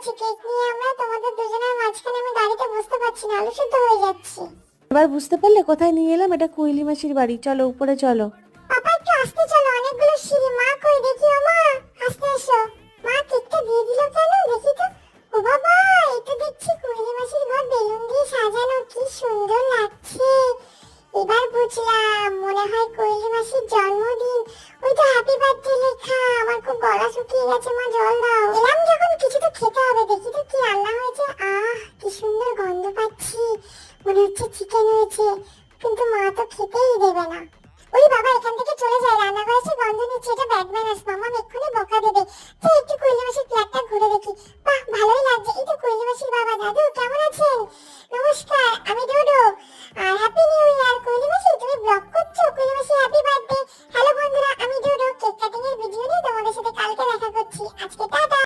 যাচ্ছি কেক নিয়ে আমরা, তোমাদের দুজনের মাঝখানে আমি গাড়িতে বসতে পারছি না, আলু সেদ্ধ হয়ে যাচ্ছি। এবার বুঝতে পারলে কোথায় নিয়ে এলাম? এটা কুইলি মাসির বাড়ি। চলো উপরে চলো। পাপা একটু আস্তে চলো, অনেকগুলো সিঁড়ি। মা কই দেখি, ও মা আস্তে এসো। মা কেকটা দিয়ে দিল কেন দেখি তো। ও বাবা, এটা দেখছি কুইলি মাসির ঘর বেলুন দিয়ে সাজানো, কি সুন্দর লাগছে। এবার বুঝলাম, মনে হয় কুইলি মাসির জন্মদিন। ওই তো হ্যাপি বার্থডে লেখা। আমার খুব গলা শুকিয়ে গেছে, মা জল দাও। এলাম যখন কিছু তো খেতে হবে, দেখি তো কি রান্না হয়েছে। কি সুন্দর গন্ধ পাচ্ছি, মনে হচ্ছে চিকেন হয়েছে, কিন্তু মা তো খেতেই দেবে না। ওরে বাবা, এখান থেকে চলে যায়, রান্না করেছে গন্ধ নিচ্ছে, এটা ব্যাড ম্যানার্স। মামা এক্ষুনি বকা দেবে। তো একটু কুইলি মাসির